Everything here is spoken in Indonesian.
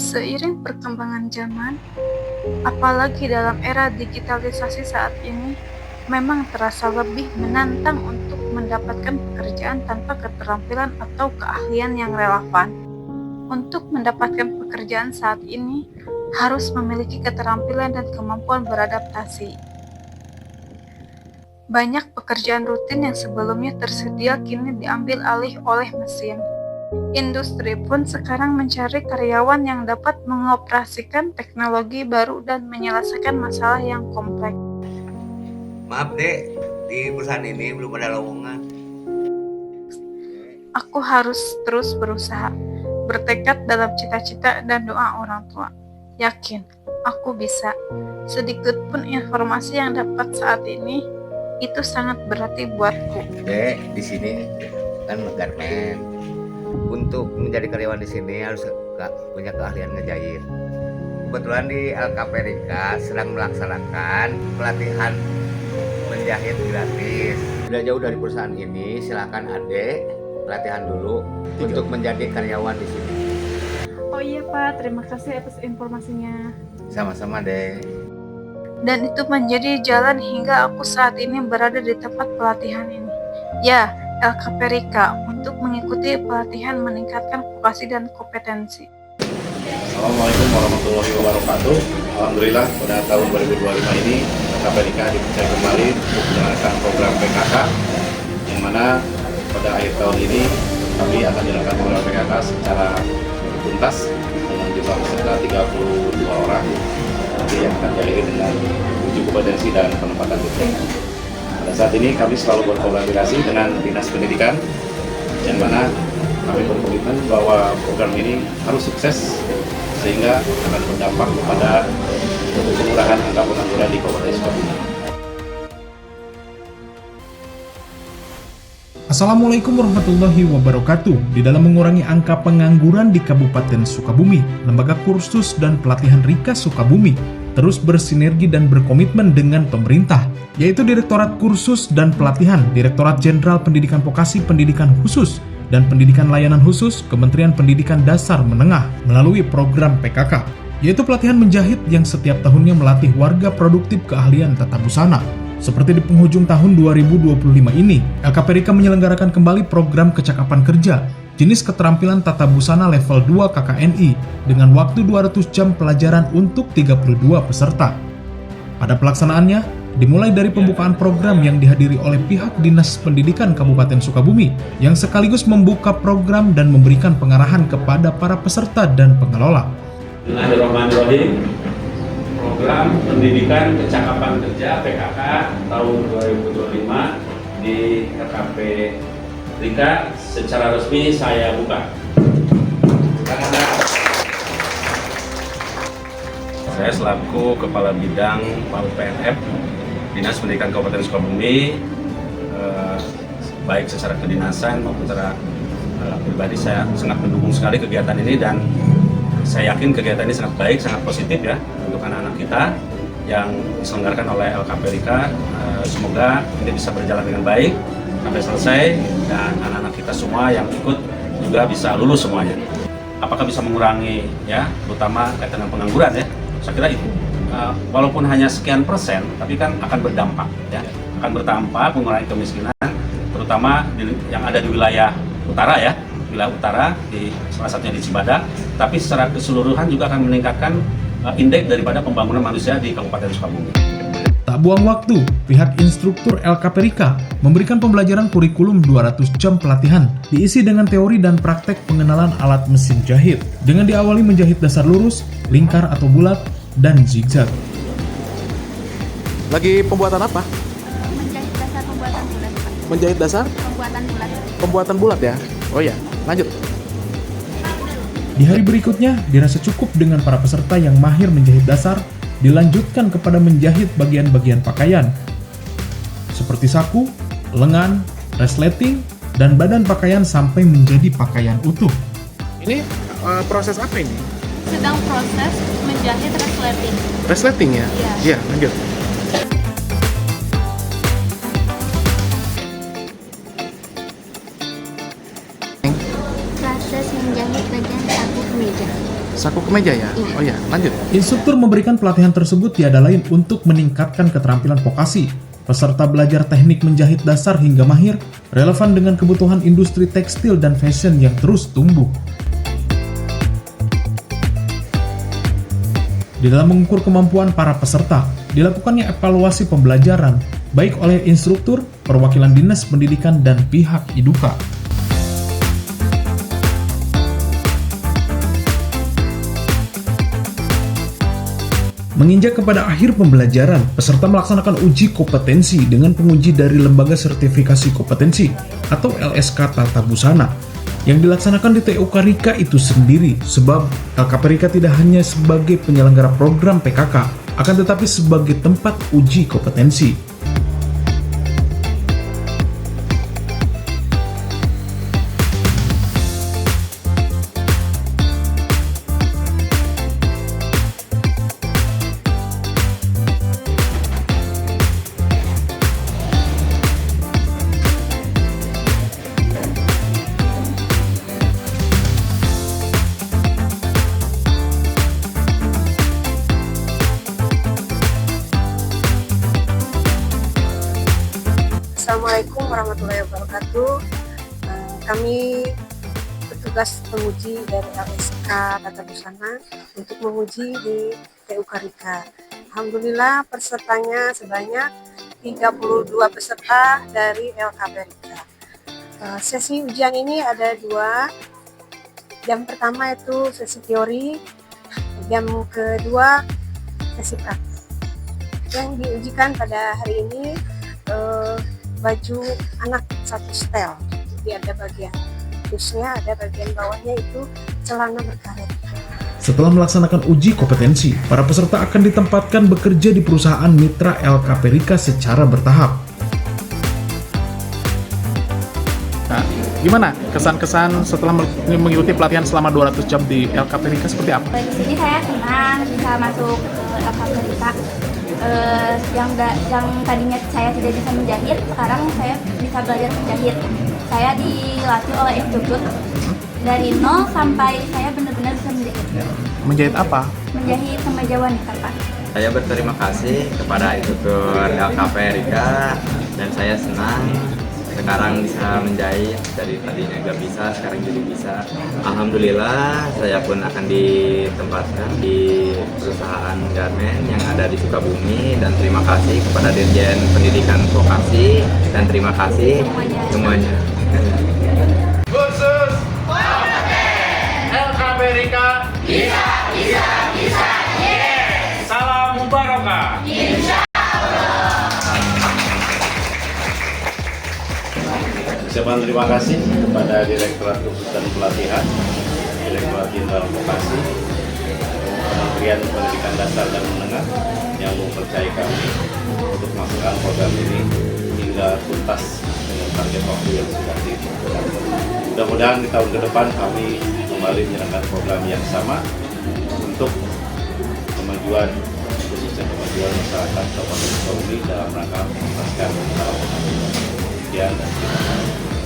Seiring perkembangan zaman, apalagi dalam era digitalisasi saat ini, memang terasa lebih menantang untuk mendapatkan pekerjaan tanpa keterampilan atau keahlian yang relevan. Untuk mendapatkan pekerjaan saat ini, harus memiliki keterampilan dan kemampuan beradaptasi. Banyak pekerjaan rutin yang sebelumnya tersedia kini diambil alih oleh mesin. Industri pun sekarang mencari karyawan yang dapat mengoperasikan teknologi baru dan menyelesaikan masalah yang kompleks. Maaf dek, di perusahaan ini belum ada lowongan. Aku harus terus berusaha, bertekad dalam cita-cita dan doa orang tua. Yakin, aku bisa. Sedikit pun informasi yang dapat saat ini, itu sangat berarti buatku. Dek, di sini kan garmen. Untuk menjadi karyawan di sini harus punya keahlian ngejahit. Kebetulan di LKP Rika sedang melaksanakan pelatihan menjahit gratis. Tidak jauh dari perusahaan ini, silakan adek pelatihan dulu untuk menjadi karyawan di sini. Oh iya Pak, terima kasih atas informasinya. Sama-sama dek. Dan itu menjadi jalan hingga aku saat ini berada di tempat pelatihan ini. Ya, LKP Rika untuk mengikuti pelatihan meningkatkan vokasi dan kompetensi. Assalamualaikum warahmatullahi wabarakatuh. Alhamdulillah pada tahun 2025 ini LKP Rika dipercaya kembali untuk menjalankan program PKK, yang mana pada akhir tahun ini kami akan menjalankan program PKK secara tuntas dengan jumlah peserta 32 orang yang akan diakhiri dengan uji kompetensi dan penempatan kerja. Pada saat ini kami selalu berkolaborasi dengan Dinas Pendidikan, yang mana kami berkomitmen bahwa program ini harus sukses sehingga akan berdampak kepada pengurangan angka pengangguran di Kabupaten Sukabumi. Assalamualaikum warahmatullahi wabarakatuh. Di dalam mengurangi angka pengangguran di Kabupaten Sukabumi, Lembaga Kursus dan Pelatihan Rika Sukabumi terus bersinergi dan berkomitmen dengan pemerintah, yaitu Direktorat Kursus dan Pelatihan, Direktorat Jenderal Pendidikan Vokasi Pendidikan Khusus, dan Pendidikan Layanan Khusus Kementerian Pendidikan Dasar Menengah melalui program PKK, yaitu pelatihan menjahit yang setiap tahunnya melatih warga produktif keahlian tata busana. Seperti di penghujung tahun 2025 ini, LKP Rika menyelenggarakan kembali program kecakapan kerja jenis keterampilan tata busana level 2 KKNI dengan waktu 200 jam pelajaran untuk 32 peserta. Pada pelaksanaannya, dimulai dari pembukaan program yang dihadiri oleh pihak Dinas Pendidikan Kabupaten Sukabumi yang sekaligus membuka program dan memberikan pengarahan kepada para peserta dan pengelola. Bismillahirrahmanirrahim. Program Pendidikan Kecakapan Kerja PKK tahun 2025 di LKP Rika secara resmi saya buka. Saya selaku Kepala Bidang PAUD PNF Dinas Pendidikan Kabupaten Sukabumi, baik secara kedinasan maupun secara pribadi, saya sangat mendukung sekali kegiatan ini dan saya yakin kegiatan ini sangat baik, sangat positif ya untuk anak-anak kita yang diselenggarakan oleh LKP Rika. Semoga ini bisa berjalan dengan baik sampai selesai dan anak-anak kita semua yang ikut juga bisa lulus semuanya. Apakah bisa mengurangi ya, terutama kaitan dengan pengangguran ya? Saya kira itu. Walaupun hanya sekian persen, tapi kan akan berdampak ya, akan berdampak mengurangi kemiskinan, terutama yang ada di wilayah utara ya, wilayah utara di salah satunya di Cibadak, tapi secara keseluruhan juga akan meningkatkan indeks daripada pembangunan manusia di Kabupaten Sukabumi. Tak buang waktu, pihak instruktur LKP Rika memberikan pembelajaran kurikulum 200 jam pelatihan diisi dengan teori dan praktek pengenalan alat mesin jahit dengan diawali menjahit dasar lurus, lingkar atau bulat, dan zigzag. Lagi pembuatan apa? Menjahit dasar pembuatan bulat, Pak. Menjahit dasar? Pembuatan bulat. Pembuatan bulat ya? Oh ya, lanjut. Di hari berikutnya, dirasa cukup dengan para peserta yang mahir menjahit dasar, dilanjutkan kepada menjahit bagian-bagian pakaian seperti saku, lengan, resleting, dan badan pakaian sampai menjadi pakaian utuh. Ini proses apa ini? Sedang proses menjahit resleting. Resleting ya? Iya. Iya, lanjut. proses menjahit bagian saku kemeja. Saku kemeja ya? Iya. Oh ya, lanjut. Instruktur memberikan pelatihan tersebut tiada lain untuk meningkatkan keterampilan vokasi. Peserta belajar teknik menjahit dasar hingga mahir, relevan dengan kebutuhan industri tekstil dan fashion yang terus tumbuh. Di dalam mengukur kemampuan para peserta, dilakukannya evaluasi pembelajaran, baik oleh instruktur, perwakilan dinas pendidikan, dan pihak IDUKA. Menginjak kepada akhir pembelajaran, peserta melaksanakan uji kompetensi dengan penguji dari Lembaga Sertifikasi Kompetensi atau LSK Tata Busana yang dilaksanakan di TUK Rika itu sendiri, sebab LKP Rika tidak hanya sebagai penyelenggara program PKK, akan tetapi sebagai tempat uji kompetensi. Assalamualaikum warahmatullahi wabarakatuh. Kami petugas penguji dari LSK Tata Busana untuk menguji di TUK Rika. Alhamdulillah pesertanya sebanyak 32 peserta dari LKP Rika. Sesi ujian ini ada 2. Jam pertama itu sesi teori, jam kedua sesi praktik. Yang diujikan pada hari ini baju anak satu setel. Jadi ada bagian atasnya, ada bagian bawahnya itu celana berkaret. Setelah melaksanakan uji kompetensi, para peserta akan ditempatkan bekerja di perusahaan mitra LKP Rika secara bertahap. Nah, gimana kesan-kesan setelah mengikuti pelatihan selama 200 jam di LKP Rika seperti apa? Di sini saya senang bisa masuk ke LKP Rika. Yang tadinya saya tidak bisa menjahit, sekarang saya bisa belajar menjahit. Saya dilatih oleh instruktur dari nol sampai saya benar-benar bisa menjahit. Menjahit apa? Menjahit kemeja wanita, Pak. Saya berterima kasih kepada instruktur LKP Rika dan saya senang sekarang bisa menjahit. Dari tadinya nggak bisa, sekarang jadi bisa. Alhamdulillah, saya pun akan ditempatkan di perusahaan garmen yang ada di Sukabumi, dan terima kasih kepada Dirjen Pendidikan Vokasi dan terima kasih semuanya. Khusus LKP Rika Bisa, yes. Salam Barokah. Ucapan terima kasih kepada Direktorat Khusus dan Pelatihan, Direktorat Jenderal Vokasi, Kementerian Pendidikan Dasar dan Menengah yang mempercayai kami untuk melaksanakan program ini hingga tuntas dengan target waktu yang sudah ditentukan. Mudah-mudahan di tahun ke depan kami kembali menjalankan program yang sama untuk kemajuan, khususnya kemajuan masyarakat Kabupaten Sukabumi dalam rangka menuntaskan usaha vokasi. Sekian dan terima kasih.